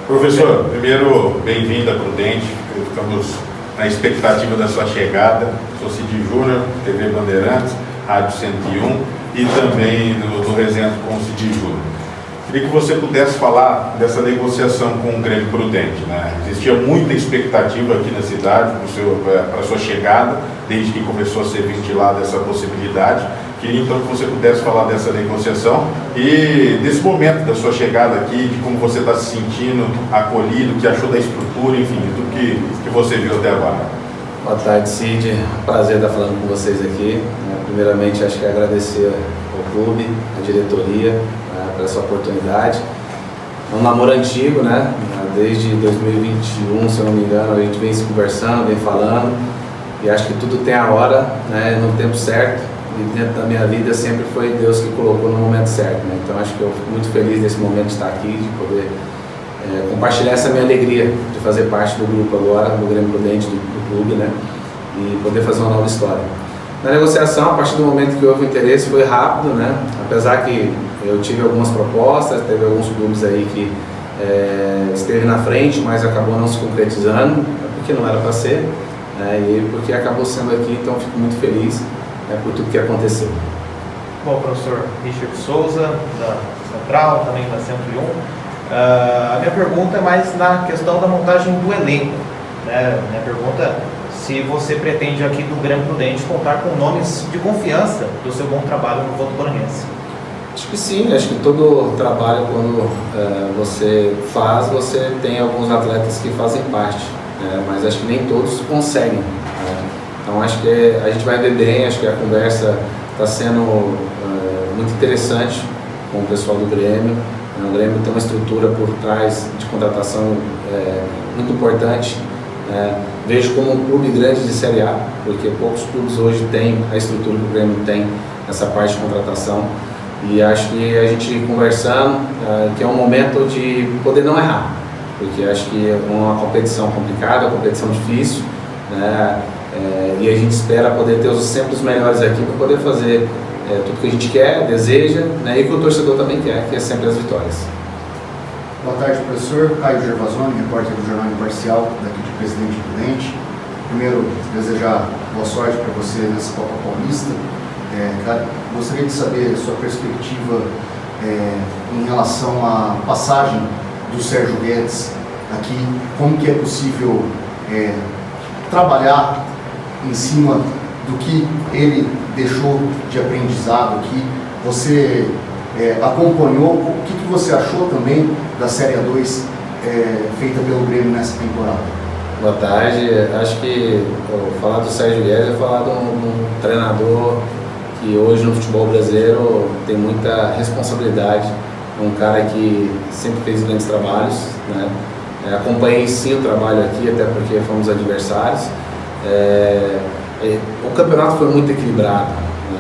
Professor, primeiro, bem-vindo a Prudente. Ficamos na expectativa da sua chegada. Sou Cid Júnior, TV Bandeirantes, Rádio 101 e também do Resenha com o Cid Júnior. Queria que você pudesse falar dessa negociação com o Grêmio Prudente, né? Existia muita expectativa aqui na cidade para a sua chegada, desde que começou a ser ventilada essa possibilidade. Queria então que você pudesse falar dessa negociação e desse momento da sua chegada aqui, de como você está se sentindo acolhido, o que achou da estrutura, enfim, de tudo que você viu até agora. Boa tarde, Cid. Prazer estar falando com vocês aqui. Primeiramente, acho que agradecer ao clube, à diretoria, por essa oportunidade. É um namoro antigo, né? Desde 2021, se eu não me engano, a gente vem se conversando, vem falando, e acho que tudo tem a hora, né? No tempo certo. E dentro da minha vida sempre foi Deus que colocou no momento certo, né? Então acho que eu fico muito feliz nesse momento de estar aqui, de poder compartilhar essa minha alegria de fazer parte do grupo agora, do Grêmio Prudente, do clube, né? E poder fazer uma nova história. Na negociação, a partir do momento que houve interesse, foi rápido, né? Apesar que eu tive algumas propostas, teve alguns clubes aí que esteve na frente, mas acabou não se concretizando, porque não era para ser, né? E porque acabou sendo aqui, então fico muito feliz por tudo que aconteceu. Bom, professor Richard Souza, da Central, também da 101. A minha pergunta é mais na questão da montagem do elenco, né? Minha pergunta é se você pretende aqui do Grêmio Prudente contar com nomes de confiança do seu bom trabalho no Votuporanguense. Acho que sim, acho que todo trabalho, quando você faz, você tem alguns atletas que fazem parte, mas acho que nem todos conseguem. Então acho que a gente vai ver bem, acho que a conversa está sendo muito interessante com o pessoal do Grêmio. O Grêmio tem uma estrutura por trás de contratação muito importante. Vejo como um clube grande de Série A, porque poucos clubes hoje têm a estrutura que o Grêmio tem nessa parte de contratação. E acho que a gente conversando, que é um momento de poder não errar, porque acho que é uma competição complicada, uma competição difícil, né? E a gente espera poder ter sempre os melhores aqui para poder fazer tudo que a gente quer, deseja, né? E que o torcedor também quer, que é sempre as vitórias. Boa tarde, professor. Caio Gervasoni, repórter do Jornal Imparcial, daqui de Presidente Prudente. Primeiro, desejar boa sorte para você nessa Copa Paulista. Gostaria de saber a sua perspectiva em relação à passagem do Sérgio Guedes aqui, como que é possível trabalhar em cima do que ele deixou de aprendizado aqui. Você acompanhou, o que você achou também da Série A2 feita pelo Grêmio nessa temporada? Boa tarde. Acho que falar do Sérgio Guedes é falar de um treinador que hoje no futebol brasileiro tem muita responsabilidade, um cara que sempre fez grandes trabalhos, né? Acompanhei sim o trabalho aqui, até porque fomos adversários. O campeonato foi muito equilibrado,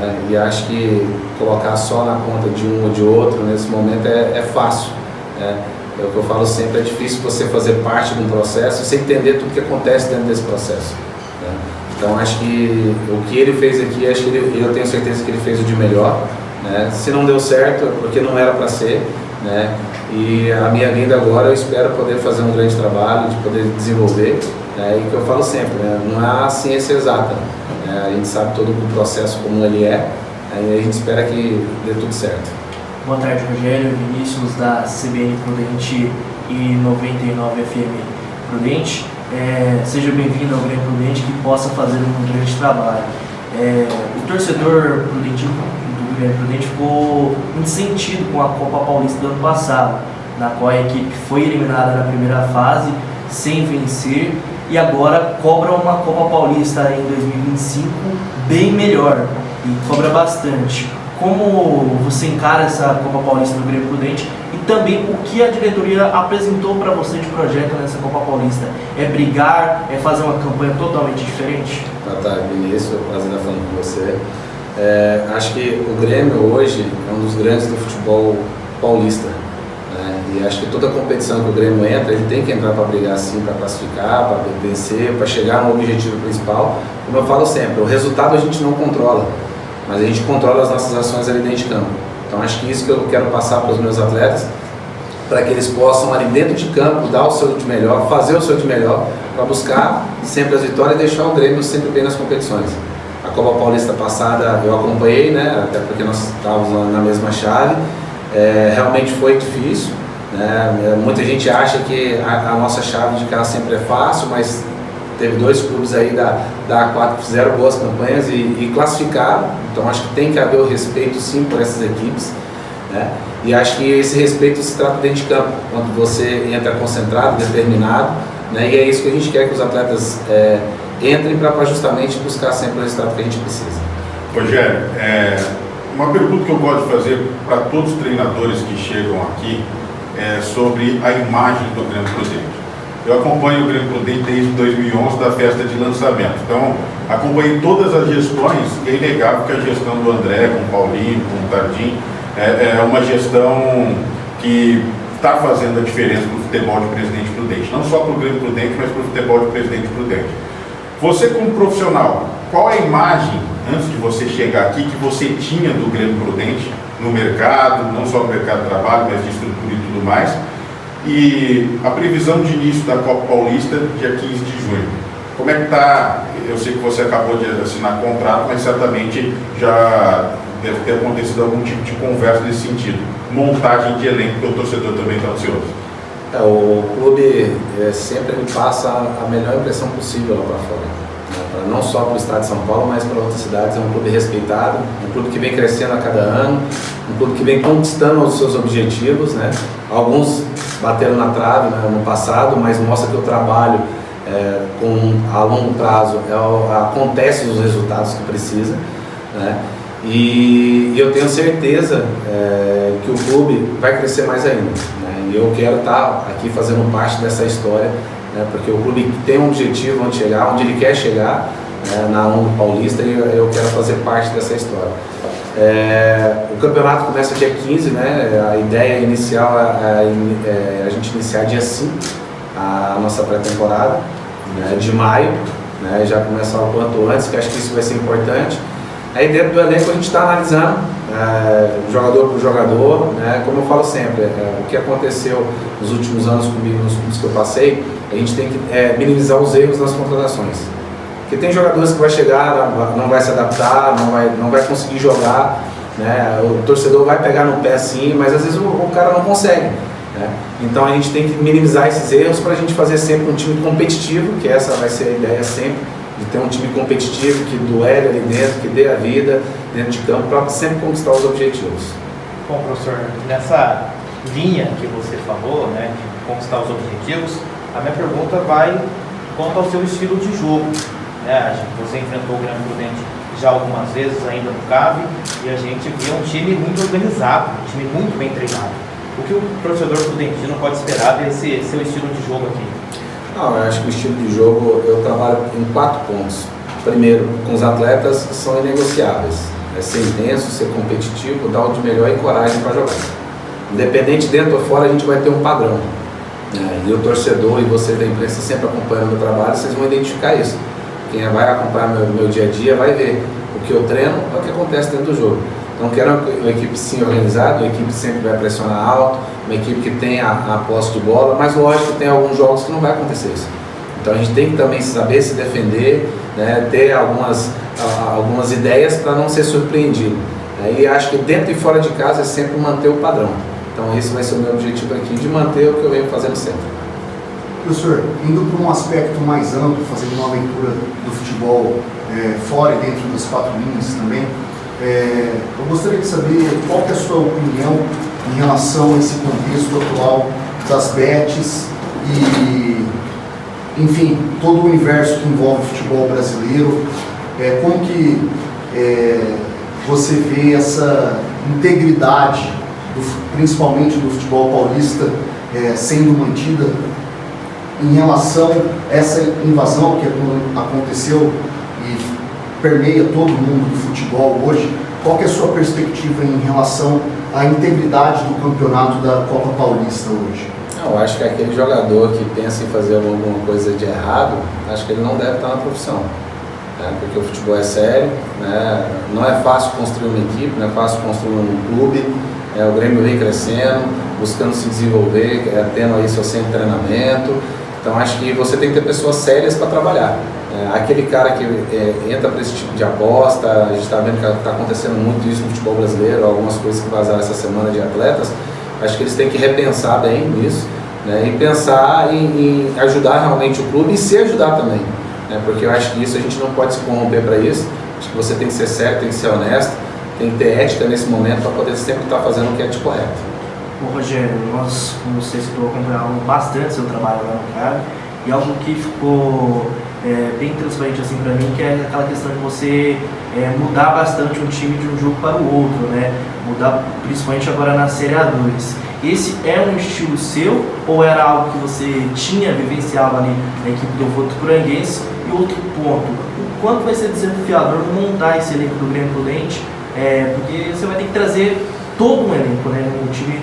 né? E acho que colocar só na conta de um ou de outro nesse momento é fácil, né? É o que eu falo sempre, é difícil você fazer parte de um processo e você entender tudo que acontece dentro desse processo, né? Então acho que o que ele fez aqui, acho que eu tenho certeza que ele fez o de melhor, né? Se não deu certo é porque não era para ser, né? E a minha vinda agora eu espero poder fazer um grande trabalho, de poder desenvolver, né? E que eu falo sempre, né? Não há ciência exata, né? A gente sabe todo o processo como ele é, e a gente espera que dê tudo certo. Boa tarde, Rogério, Vinícius da CBN Prudente e 99 FM Prudente. Seja bem-vindo ao Grêmio Prudente, que possa fazer um grande trabalho. O torcedor prudentino do Grêmio Prudente ficou muito sentido com a Copa Paulista do ano passado, na qual a equipe foi eliminada na primeira fase, sem vencer, e agora cobra uma Copa Paulista em 2025 bem melhor, e cobra bastante. Como você encara essa Copa Paulista do Grêmio Prudente e também o que a diretoria apresentou para você de projeto nessa Copa Paulista? É brigar, é fazer uma campanha totalmente diferente? Tá, Vinícius, é um prazer estar falando com você. Acho que o Grêmio hoje é um dos grandes do futebol paulista, né? E acho que toda competição que o Grêmio entra, ele tem que entrar para brigar sim, para classificar, para vencer, para chegar no objetivo principal. Como eu falo sempre, o resultado a gente não controla, mas a gente controla as nossas ações ali dentro de campo. Então acho que isso que eu quero passar para os meus atletas, para que eles possam ali dentro de campo dar o seu de melhor, fazer o seu de melhor, para buscar sempre as vitórias e deixar o Grêmio sempre bem nas competições. A Copa Paulista passada eu acompanhei, né, até porque nós estávamos na mesma chave, realmente foi difícil, né, muita gente acha que a nossa chave de cá sempre é fácil, mas teve 2 clubes aí da A4 que fizeram boas campanhas e classificaram, então acho que tem que haver o respeito sim por essas equipes, né? E acho que esse respeito se trata dentro de campo, quando você entra concentrado, determinado, né? E é isso que a gente quer que os atletas entrem para justamente buscar sempre o resultado que a gente precisa. Rogério, uma pergunta que eu gosto de fazer para todos os treinadores que chegam aqui é sobre a imagem do Grêmio Prudente. Eu acompanho o Grêmio Prudente desde 2011, da festa de lançamento. Então, acompanhei todas as gestões e é inegável que a gestão do André, com o Paulinho, com o Tardim, é uma gestão que está fazendo a diferença para o futebol de Presidente Prudente. Não só para o Grêmio Prudente, mas para o futebol de Presidente Prudente. Você, como profissional, qual é a imagem, antes de você chegar aqui, que você tinha do Grêmio Prudente no mercado, não só no mercado de trabalho, mas de estrutura e tudo mais? E a previsão de início da Copa Paulista, dia 15 de junho. Como é que está? Eu sei que você acabou de assinar contrato, mas certamente já deve ter acontecido algum tipo de conversa nesse sentido. Montagem de elenco, que o torcedor também está ansioso. O clube sempre me passa a melhor impressão possível lá para fora, né? Não só para o estado de São Paulo, mas para outras cidades. É um clube respeitado, um clube que vem crescendo a cada ano, um clube que vem conquistando os seus objetivos, né? Alguns bateram na trave, né, no passado, mas mostra que o trabalho a longo prazo acontece os resultados que precisa, né? E eu tenho certeza que o clube vai crescer mais ainda, né? E eu quero estar aqui fazendo parte dessa história, né? Porque o clube tem um objetivo onde chegar, onde ele quer chegar, na ONU Paulista, e eu quero fazer parte dessa história. O campeonato começa dia 15, né? A ideia inicial é a gente iniciar dia 5 a nossa pré-temporada, né, de maio, né? Já começar o quanto antes, que acho que isso vai ser importante. Aí dentro do elenco a gente está analisando jogador por jogador, né? Como eu falo sempre, o que aconteceu nos últimos anos comigo, nos clubes que eu passei, a gente tem que minimizar os erros nas contratações. Porque tem jogadores que vai chegar, não vai se adaptar, não vai conseguir jogar, né? O torcedor vai pegar no pé sim, mas às vezes o cara não consegue, né? Então a gente tem que minimizar esses erros para a gente fazer sempre um time competitivo, que essa vai ser a ideia sempre, de ter um time competitivo, que duele ali dentro, que dê a vida dentro de campo, para sempre conquistar os objetivos. Bom, professor, nessa linha que você falou, né, de conquistar os objetivos, a minha pergunta vai quanto ao seu estilo de jogo. Você enfrentou o Grêmio Prudente já algumas vezes ainda no CAV e a gente vê um time muito organizado, um time muito bem treinado. O que o torcedor prudentino pode esperar desse seu estilo de jogo aqui? Eu acho que o estilo de jogo eu trabalho em 4 pontos. Primeiro, com os atletas são inegociáveis. Ser intenso, ser competitivo, dar o de melhor e coragem para jogar. Independente dentro ou fora, a gente vai ter um padrão. E o torcedor e você da imprensa sempre acompanhando o meu trabalho, vocês vão identificar isso. Quem vai acompanhar meu dia a dia vai ver o que eu treino é o que acontece dentro do jogo. Então quero uma equipe sim organizada, uma equipe que sempre vai pressionar alto, uma equipe que tem a posse de bola, mas lógico que tem alguns jogos que não vai acontecer isso. Então a gente tem que também saber se defender, né, ter algumas ideias para não ser surpreendido. E acho que dentro e fora de casa é sempre manter o padrão. Então esse vai ser o meu objetivo aqui, de manter o que eu venho fazendo sempre. Professor, indo para um aspecto mais amplo, fazendo uma leitura do futebol fora e dentro das 4 linhas também, eu gostaria de saber qual que é a sua opinião em relação a esse contexto atual das bets e, enfim, todo o universo que envolve o futebol brasileiro. Como que você vê essa integridade, principalmente do futebol paulista, sendo mantida em relação a essa invasão que aconteceu e permeia todo mundo do futebol hoje? Qual que é a sua perspectiva em relação à integridade do campeonato da Copa Paulista hoje? Eu acho que aquele jogador que pensa em fazer alguma coisa de errado, acho que ele não deve estar na profissão, né? Porque o futebol é sério, né? Não é fácil construir uma equipe, não é fácil construir um clube, o Grêmio vem crescendo, buscando se desenvolver, tendo aí seu centro de treinamento. Então acho que você tem que ter pessoas sérias para trabalhar. Aquele cara que entra para esse tipo de aposta, a gente está vendo que está acontecendo muito isso no futebol brasileiro, algumas coisas que vazaram essa semana de atletas, acho que eles têm que repensar bem nisso, né, e pensar em ajudar realmente o clube e se ajudar também, né, porque eu acho que isso a gente não pode se corromper para isso. Acho que você tem que ser sério, tem que ser honesto, tem que ter ética nesse momento para poder sempre estar fazendo o que é de correto. Bom, Rogério, nós, como você citou, acompanhamos bastante seu trabalho lá no CAB, e algo que ficou bem transparente assim para mim, que é aquela questão de você mudar bastante um time de um jogo para o outro, né? Mudar principalmente agora na Série A2. Esse é um estilo seu ou era algo que você tinha vivenciado ali na equipe do Votuporanguense? E outro ponto, o quanto vai ser desafiador montar esse elenco do Grêmio Prudente, porque você vai ter que trazer todo um elenco, né? O time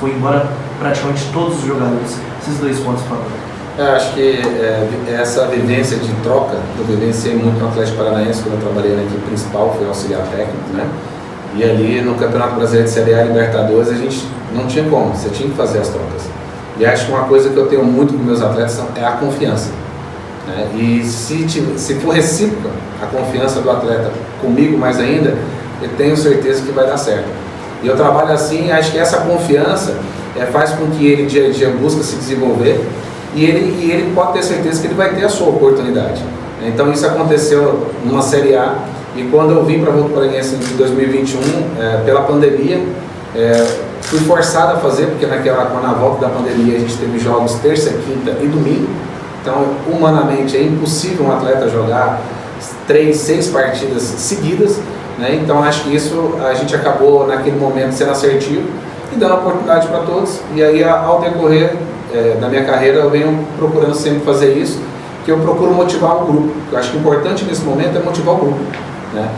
foi embora praticamente todos os jogadores. Esses dois pontos, por favor. Acho que essa vivência de troca, eu vivenciei muito no Atlético Paranaense quando eu trabalhei na equipe principal, fui auxiliar técnico, né? E ali no Campeonato Brasileiro de Série A e Libertadores a gente não tinha como, você tinha que fazer as trocas. E acho que uma coisa que eu tenho muito com meus atletas é a confiança, né? E se for recíproca a confiança do atleta comigo mais ainda, eu tenho certeza que vai dar certo. E eu trabalho assim, acho que essa confiança faz com que ele dia a dia busque se desenvolver e ele pode ter certeza que ele vai ter a sua oportunidade. Então isso aconteceu numa Série A, e quando eu vim para a Votuporanguense em 2021, pela pandemia, fui forçado a fazer, porque na volta da pandemia a gente teve jogos terça, quinta e domingo, então humanamente é impossível um atleta jogar 3, 6 partidas seguidas, né? Então acho que isso a gente acabou naquele momento sendo assertivo e dando oportunidade para todos, e aí ao decorrer da minha carreira eu venho procurando sempre fazer isso, que eu procuro motivar o grupo. Eu acho que o importante nesse momento é motivar o grupo, né?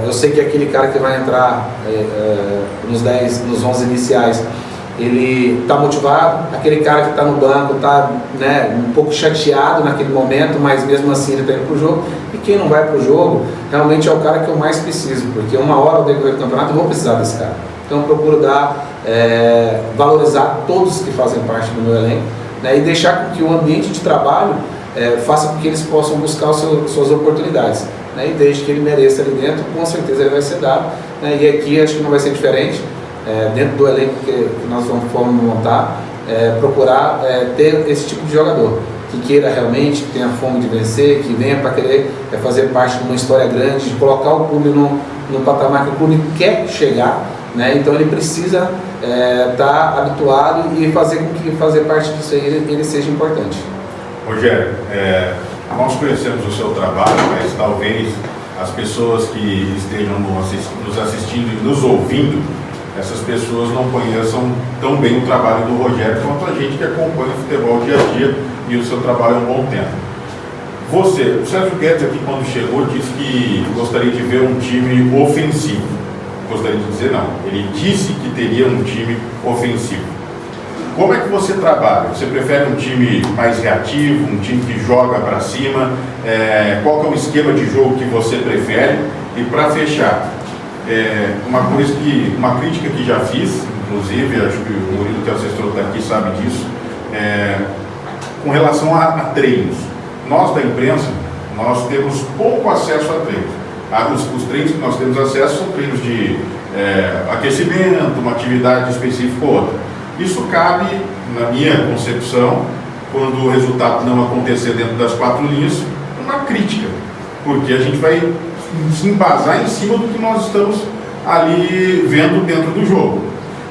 Eu sei que aquele cara que vai entrar nos 11 iniciais, ele está motivado, aquele cara que está no banco está, né, um pouco chateado naquele momento, mas mesmo assim ele está indo para o jogo, e quem não vai para o jogo realmente é o cara que eu mais preciso, porque uma hora ao decorrer do campeonato eu vou precisar desse cara. Então eu procuro valorizar todos que fazem parte do meu elenco, né, e deixar com que o ambiente de trabalho faça com que eles possam buscar suas oportunidades, né, e desde que ele mereça ali dentro, com certeza ele vai ser dado, né, e aqui acho que não vai ser diferente, dentro do elenco que nós vamos montar, procurar ter esse tipo de jogador, que queira realmente, que tenha fome de vencer, que venha para querer fazer parte de uma história grande, de colocar o clube no patamar que o clube quer chegar, né, então ele precisa estar habituado e fazer com que fazer parte disso aí ele seja importante. Rogério, nós conhecemos o seu trabalho, mas talvez as pessoas que estejam nos assistindo e nos ouvindo, essas pessoas não conheçam tão bem o trabalho do Rogério quanto a gente que acompanha o futebol dia a dia e o seu trabalho há um bom tempo. O Sérgio Guedes aqui quando chegou disse que gostaria de ver um time ofensivo. Gostaria de dizer não, ele disse que teria um time ofensivo. Como é que você trabalha? Você prefere um time mais reativo, um time que joga para cima? Qual que é o esquema de jogo que você prefere? E para fechar, uma crítica que já fiz, inclusive, acho que o Murilo que é o assessor está aqui sabe disso, com relação a treinos. Nós da imprensa, nós temos pouco acesso a treinos. Os treinos que nós temos acesso são treinos de aquecimento, uma atividade específica ou outra. Isso cabe, na minha concepção, quando o resultado não acontecer dentro das 4 linhas, uma crítica, porque a gente vai se embasar em cima do que nós estamos ali vendo dentro do jogo.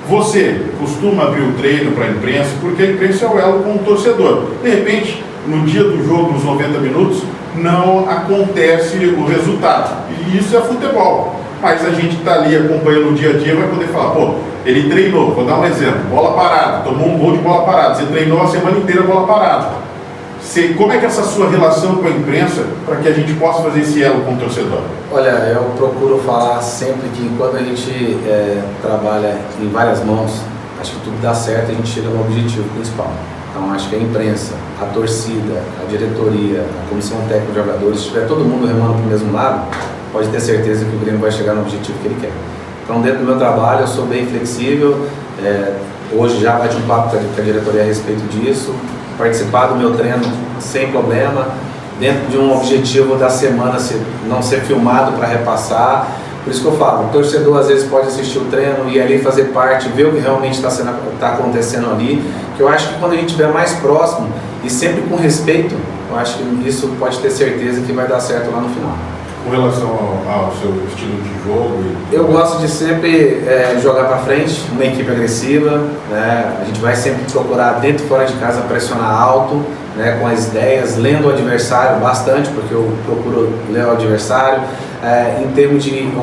Você costuma abrir o treino para a imprensa, porque a imprensa é o elo com o torcedor. De repente, no dia do jogo, nos 90 minutos, não acontece o resultado. E isso é futebol. Mas a gente que está ali acompanhando o dia a dia vai poder falar, pô, ele treinou, vou dar um exemplo, bola parada, tomou um gol de bola parada, você treinou a semana inteira bola parada. Como é que é essa sua relação com a imprensa para que a gente possa fazer esse elo com o torcedor? Olha, eu procuro falar sempre que quando a gente trabalha em várias mãos, acho que tudo dá certo e a gente chega no objetivo principal. Então acho que a imprensa, a torcida, a diretoria, a comissão técnica de jogadores, se estiver todo mundo remando para o mesmo lado, pode ter certeza que o Grêmio vai chegar no objetivo que ele quer. Então dentro do meu trabalho eu sou bem flexível, Hoje já bate um papo com a diretoria a respeito disso, participar do meu treino sem problema, dentro de um objetivo da semana não ser filmado para repassar. Por isso que eu falo, o torcedor às vezes pode assistir o treino e ali fazer parte, ver o que realmente está acontecendo ali, que eu acho que quando a gente estiver mais próximo e sempre com respeito, eu acho que isso pode ter certeza que vai dar certo lá no final. Com relação ao seu estilo de jogo? Eu gosto de sempre jogar para frente, uma equipe agressiva, né? A gente vai sempre procurar dentro e fora de casa pressionar alto, né? Com as ideias, lendo o adversário bastante, porque eu procuro ler o adversário. Em termos de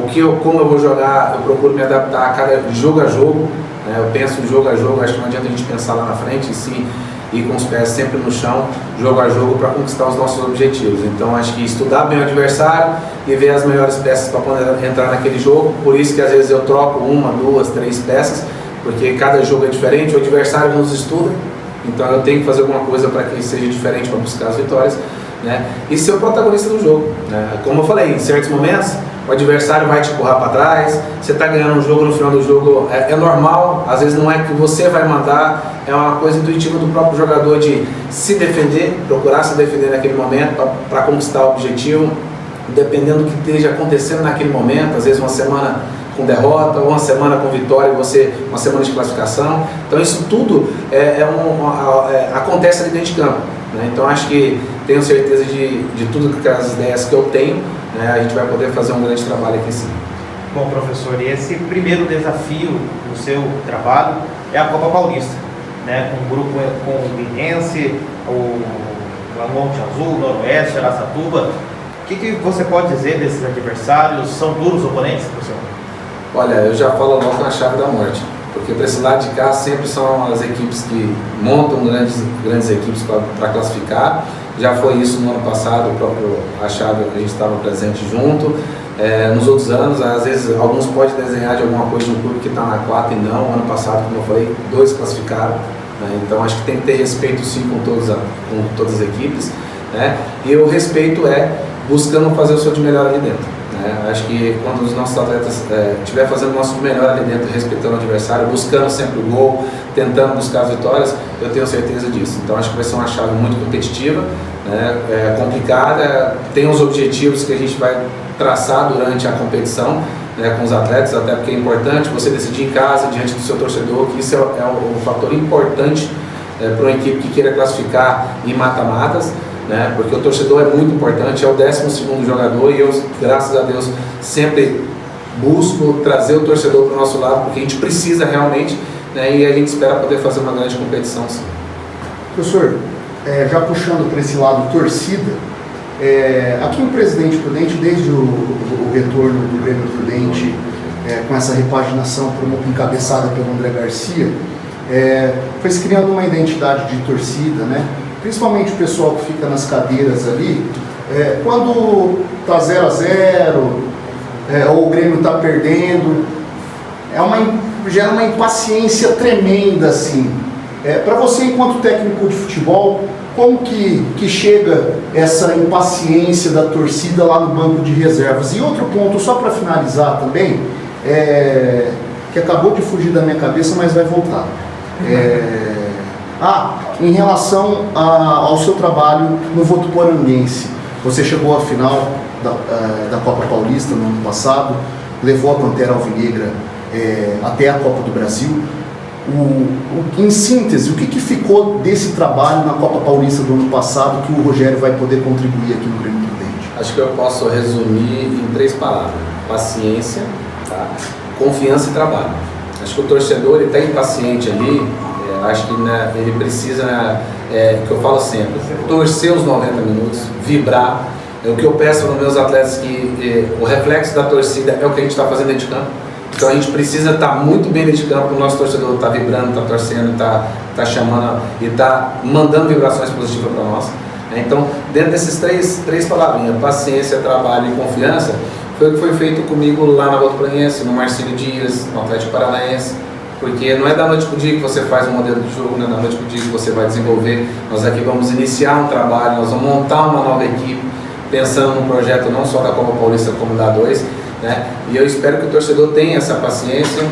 como eu vou jogar, eu procuro me adaptar a cada jogo a jogo, né? Eu penso jogo a jogo, acho que não adianta a gente pensar lá na frente, em si, ir com os pés sempre no chão, jogo a jogo, para conquistar os nossos objetivos. Então acho que estudar bem o adversário e ver as melhores peças para poder entrar naquele jogo. Por isso que às vezes eu troco 1, 2, 3 peças, porque cada jogo é diferente, o adversário nos estuda, então eu tenho que fazer alguma coisa para que seja diferente para buscar as vitórias, né? E ser o protagonista do jogo, né? Como eu falei, em certos momentos o adversário vai te empurrar para trás, você está ganhando um jogo, no final do jogo é normal, às vezes não é que você vai mandar, é uma coisa intuitiva do próprio jogador de se defender, procurar se defender naquele momento para conquistar o objetivo, dependendo do que esteja acontecendo naquele momento, às vezes uma semana com derrota, ou uma semana com vitória, uma semana de classificação. Então isso tudo acontece ali dentro de campo, né? Então acho que tenho certeza de tudo que as ideias que eu tenho, né, a gente vai poder fazer um grande trabalho aqui sim. Bom, professor, e esse primeiro desafio do seu trabalho é a Copa Paulista, né? Com o grupo com o Linense, o Monte Azul, Noroeste, Araçatuba. O que você pode dizer desses adversários? São duros oponentes, professor? Olha, eu já falo logo na chave da morte, porque para esse lado de cá sempre são as equipes que montam grandes equipes para classificar. Já foi isso no ano passado, o próprio a chave que a gente estava presente junto. Nos outros anos, às vezes alguns podem desenhar de alguma coisa no clube que está na 4 e não. Ano passado, como eu falei, 2 classificaram, né? Então acho que tem que ter respeito sim com todas as equipes, né? E o respeito é buscando fazer o seu de melhor ali dentro, né? Acho que quando os nossos atletas estiver fazendo o nosso melhor ali dentro, respeitando o adversário, buscando sempre o gol, tentando buscar as vitórias, eu tenho certeza disso. Então acho que vai ser uma chave muito competitiva, né? Complicada, tem os objetivos que a gente vai traçar durante a competição, né, com os atletas, até porque é importante você decidir em casa, diante do seu torcedor, que isso é um fator importante para uma equipe que queira classificar em mata-matas, né, porque o torcedor é muito importante, é o 12º jogador e eu, graças a Deus, sempre busco trazer o torcedor para o nosso lado, porque a gente precisa realmente, né, e a gente espera poder fazer uma grande competição sim. Professor, já puxando para esse lado torcida, aqui em Presidente Prudente, desde o retorno do Grêmio Prudente, com essa repaginação encabeçada pelo André Garcia, foi se criando uma identidade de torcida, né? Principalmente o pessoal que fica nas cadeiras ali, quando está 0-0, ou o Grêmio está perdendo, gera uma impaciência tremenda, assim. Para você, enquanto técnico de futebol, como que chega essa impaciência da torcida lá no banco de reservas? E outro ponto, só para finalizar também, que acabou de fugir da minha cabeça, mas vai voltar. Em relação ao seu trabalho no Votuporanguense, você chegou à final da Copa Paulista no ano passado, levou a Pantera Alvinegra até a Copa do Brasil. Em síntese, o que ficou desse trabalho na Copa Paulista do ano passado que o Rogério vai poder contribuir aqui no Grêmio Prudente? Acho que eu posso resumir em 3 palavras: paciência, tá? Confiança e trabalho. Acho que o torcedor está impaciente ali, acho que ele precisa, que eu falo sempre, torcer os 90 minutos, vibrar. O que eu peço para os meus atletas que o reflexo da torcida é o que a gente está fazendo dentro de campo. Então a gente precisa estar muito bem dentro de campo, o nosso torcedor está vibrando, está torcendo, está chamando e está mandando vibrações positivas para nós. Então, dentro desses três palavrinhas, paciência, trabalho e confiança, foi o que foi feito comigo lá na Votuporanguense, no Marcílio Dias, no Atlético Paranaense, porque não é da noite para o dia que você faz um modelo de jogo, não é da noite para o dia que você vai desenvolver. Nós aqui vamos iniciar um trabalho, nós vamos montar uma nova equipe, pensando num projeto não só da Copa Paulista como da A2, né? E eu espero que o torcedor tenha essa paciência.